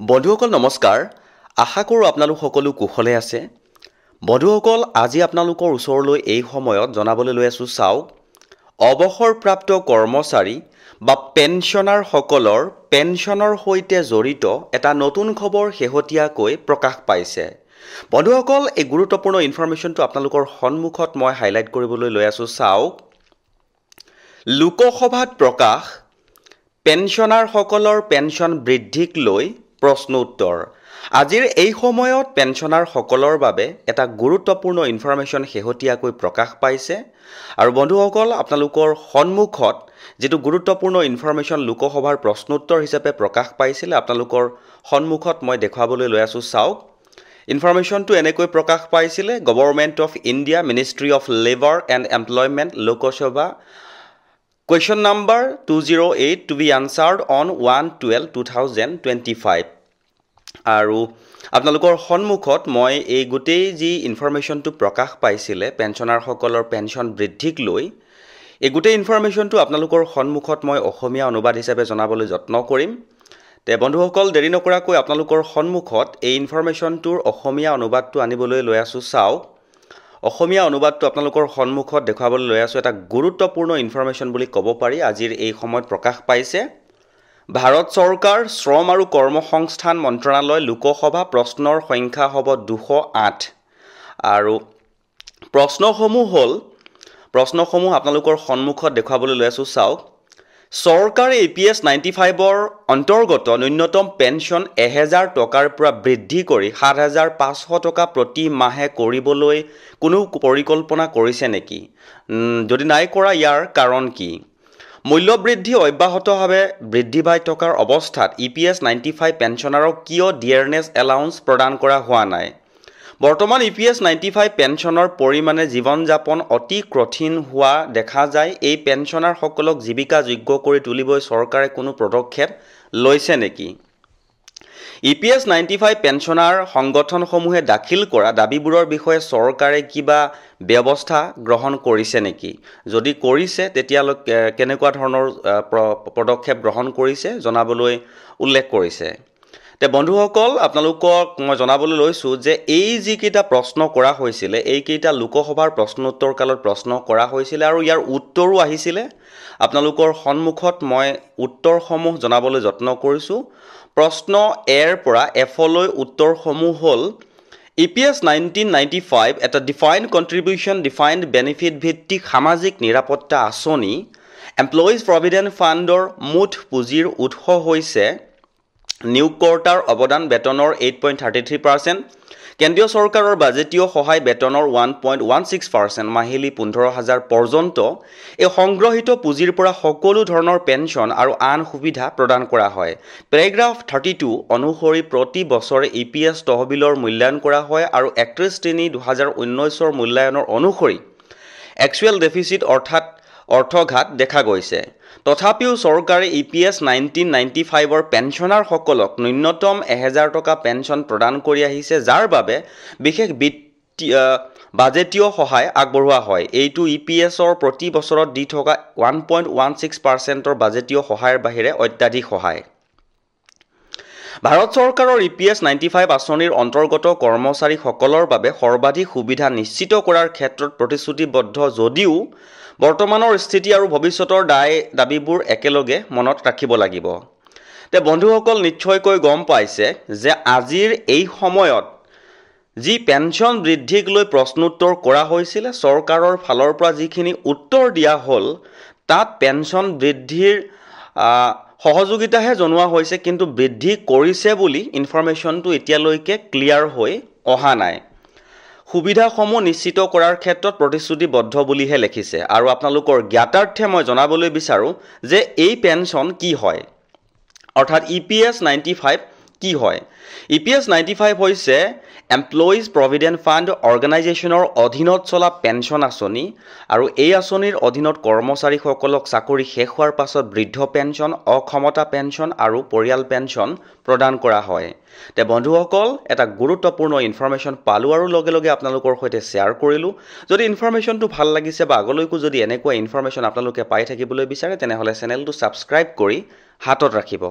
বন্ধুসকল নমস্কাৰ আশা কৰোঁ আপোনালোক সকলো কুশলে আছে বন্ধুসকল আজি আপোনালোকৰ ওচৰলৈ এই সময়ত জনাবলৈ লৈ আছো চাওক অৱসৰপ্ৰাপ্ত কৰ্মচাৰী বা পেনশনাৰ সকলৰ পেনশনৰ সৈতে জড়িত এটা নতুন খবৰ শেহতীয়াকৈ প্ৰকাশ পাইছে বন্ধুসকল এই গুৰুত্বপূৰ্ণ ইনফৰমেশ্যনটো আপোনালোকৰ সন্মুখত মই হাইলাইট কৰিবলৈ লৈ আছো চাওক লোকসভাত প্ৰকাশ পেনশনাৰ সকলৰ পেনশন বৃদ্ধিক লৈ প্ৰশ্ন উত্তৰ আজিৰ এই সময়ত পেনশনাৰ সকলৰ বাবে এটা গুৰুত্বপূৰ্ণ ইনফৰমেশ্যন শেহতীয়াকৈ প্ৰকাশ পাইছে আৰু বন্ধুসকল আপোনালোকৰ সন্মুখত যেটো গুৰুত্বপূৰ্ণ ইনফৰমেশ্যন লোকসভাৰ প্ৰশ্ন উত্তৰ হিচাপে প্ৰকাশ পাইছিল আপোনালোকৰ সন্মুখত মই দেখাবলৈ লৈ আছো চাওক ইনফৰমেশ্যনটো এনেকৈ প্ৰকাশ পাইছিল government of India ministry of labour and employment Lok Sabha Question number 208 to be answered on 1/12/2025 আৰু আপোনালোকৰ সন্মুখত মই এই গোটেই যি ইনফৰমেশ্যনটো প্ৰকাশ পাইছিলে পেনশনাৰ সকলৰ পেনশন বৃদ্ধিক লৈ এই গোটেই ইনফৰমেশ্যনটো আপোনালোকৰ সন্মুখত মই অসমীয়া অনুবাদ হিচাপে জনাবলৈ যত্ন কৰিম তে বন্ধুসকল দেৰি নকৰাকৈ আপোনালোকৰ সন্মুখত এই ইনফৰমেশ্যনটোৰ অসমীয়া অনুবাদটো আনিবলৈ লৈ আছো চাওক অসমীয়া অনুবাদটো আপোনালোকৰ সন্মুখত দেখাবলৈ লৈ আছো এটা গুৰুত্বপূৰ্ণ ইনফৰমেশ্যন বুলি ক'ব পাৰি আজিৰ এই সময়ত প্ৰকাশ পাইছে ভাৰত চৰকাৰ শ্ৰম আৰু কৰ্মসংস্থান মন্ত্ৰালয় লোকসভা প্ৰশ্নৰ সংখ্যা হ'ব 208 আৰু প্ৰশ্নসমূহ আপোনালোকৰ সন্মুখত দেখাবলৈ লৈ আছো চাওক চৰকাৰে EPS 95ৰ অন্তৰ্গত ন্যূনতম পেনশন 1000 টকাৰ পৰা বৃদ্ধি কৰি 7500 টকা প্ৰতি মাহে কৰিবলৈ কোনো পৰিকল্পনা কৰিছে নেকি যদি নাই কৰা ইয়াৰ কাৰণ কি মূল্য বৃদ্ধি অব্যাহতভাৱে বৃদ্ধি পাই থকাৰ অৱস্থাত EPS 95 পেনশনাৰক কিয় ডিয়াৰনেছ এলাউন্স প্ৰদান কৰা হোৱা নাই বৰ্তমান EPS 95 পেনশনৰ পৰিমাণে জীৱন যাপন অতি কঠিন হোৱা দেখা যায় এই পেনশনাৰ সকলক জীৱিকা যোগ্য কৰি তুলিবলৈ চৰকাৰে কোনো পদক্ষেপ লৈছে নেকি EPS 95 পেনশনাৰ সংগঠনসমূহে দাখিল কৰা দাবীবোৰৰ বিষয়ে চৰকাৰে কিবা ব্যৱস্থা গ্ৰহণ কৰিছে নেকি যদি কৰিছে তেতিয়ালৈকে কেনেকুৱা ধৰণৰ পদক্ষেপ গ্ৰহণ কৰিছে জনাবলৈ উল্লেখ কৰিছে তে বন্ধুসকল আপোনালোকক মই জনাবলৈ লৈছো যে এই যি কিটা প্ৰশ্ন কৰা হৈছিল এই কিটা লোকসভাৰ প্ৰশ্ন উত্তৰ কালত প্ৰশ্ন কৰা হৈছিল আৰু ইয়াৰ উত্তৰো আহিছিল আপোনালোকৰ সন্মুখত মই উত্তৰসমূহ জনাবলৈ যত্ন কৰিছো প্ৰশ্ন এৰ পৰা এফলৈ উত্তৰসমূহ হ'ল EPS 1995 এটা ডিফাইন্ড কন্ট্ৰিবিউশন ডিফাইন্ড বেনিফিট ভিত্তিক সামাজিক নিৰাপত্তা আঁচনি এমপ্লয়িজ প্ৰভিডেন্ট ফাণ্ডৰ মুঠ পুঁজিৰ উৎস হৈছে নিয়োগকৰ্তাৰ অৱদান বেতনৰ 8.33% কেন্দ্ৰীয় চৰকাৰৰ বাজেটীয় সহায় বেতনৰ 1.16% মাহিলী 15000 পৰ্যন্ত এই সংগ্ৰহিত পুঁজিৰ পৰা সকলো ধৰণৰ পেনশন আৰু আন সুবিধা প্ৰদান কৰা হয় পেৰাগ্ৰাফ 32 অনুসৰি প্ৰতি বছৰে EPS তহবিলৰ মূল্যায়ন কৰা হয় আৰু 31/3/2019 মূল্যায়নৰ অনুসৰি একচুৱেল ডেফিচিট অৰ্থাৎ অৰ্থঘাত দেখা গৈছে তথাপিও চৰকাৰে EPS 1995ৰ পেনশনাৰ সকলক ন্যূনতম 1000 টকা পেনশন প্ৰদান কৰি আহিছে যাৰ বাবে বিশেষ বাজেটীয় সহায় আগবঢ়োৱা হয় এইটো EPSৰ প্ৰতি বছৰত দি থকা 1.16%ৰ বাজেটীয় সহায়ৰ বাহিৰে অত্যাধিক সহায় ভাৰত চৰকাৰৰ EPS 95 আঁচনিৰ অন্তৰ্গত কৰ্মচাৰী সকলৰ বাবে সৰ্বাধিক সুবিধা নিশ্চিত কৰাৰ ক্ষেত্ৰত প্ৰতিশ্ৰুতিবদ্ধ যদিও বৰ্তমানৰ স্থিতি আৰু ভৱিষ্যতৰ দাবীবোৰ একেলগে মনত ৰাখিব লাগিব তে বন্ধুসকল নিশ্চয়কৈ গম পাইছে যে আজিৰ এই সময়ত যি পেনশন বৃদ্ধিক লৈ প্ৰশ্ন উত্তৰ কৰা হৈছিল চৰকাৰৰ ফালৰ পৰা যিখিনি উত্তৰ দিয়া হ'ল তাত পেনশন বৃদ্ধিৰ সহযোগিতাহে জনোৱা হৈছে কিন্তু বৃদ্ধি কৰিছে বুলি ইনফৰমেশ্যনটো এতিয়ালৈকে ক্লিয়াৰ হৈ অহা নাই সুবিধাসমূহ নিশ্চিত কৰাৰ ক্ষেত্ৰত প্ৰতিশ্ৰুতিবদ্ধ বুলিহে লিখিছে আৰু আপোনালোকৰ জ্ঞাতাৰ্থে মই জনাবলৈ বিচাৰো যে এই পেনশন কি হয় অৰ্থাৎ EPS 95 কি হয় EPS 95 হৈছে এমপ্লয়িজ প্ৰভিডেন্ট ফাণ্ড অৰ্গানাইজেশ্যনৰ অধীনত চলা পেনশন আঁচনি আৰু এই আঁচনিৰ অধীনত কৰ্মচাৰীসকলক চাকৰি শেষ হোৱাৰ পাছত বৃদ্ধ পেনশন অক্ষমতা পেনশন আৰু পৰিয়াল পেনশন প্ৰদান কৰা হয় তে বন্ধুসকল এটা গুৰুত্বপূৰ্ণ ইনফৰমেশ্যন পালো আৰু লগে লগে আপোনালোকৰ সৈতে শেয়াৰ কৰিলো যদি ইনফৰমেশ্যনটো ভাল লাগিছে বা আগলৈকো যদি এনেকুৱা ইনফৰমেশ্যন আপোনালোকে পাই থাকিবলৈ বিচাৰে তেনেহলে চেনেলটো সাবস্ক্ৰাইব কৰি হাতত ৰাখিব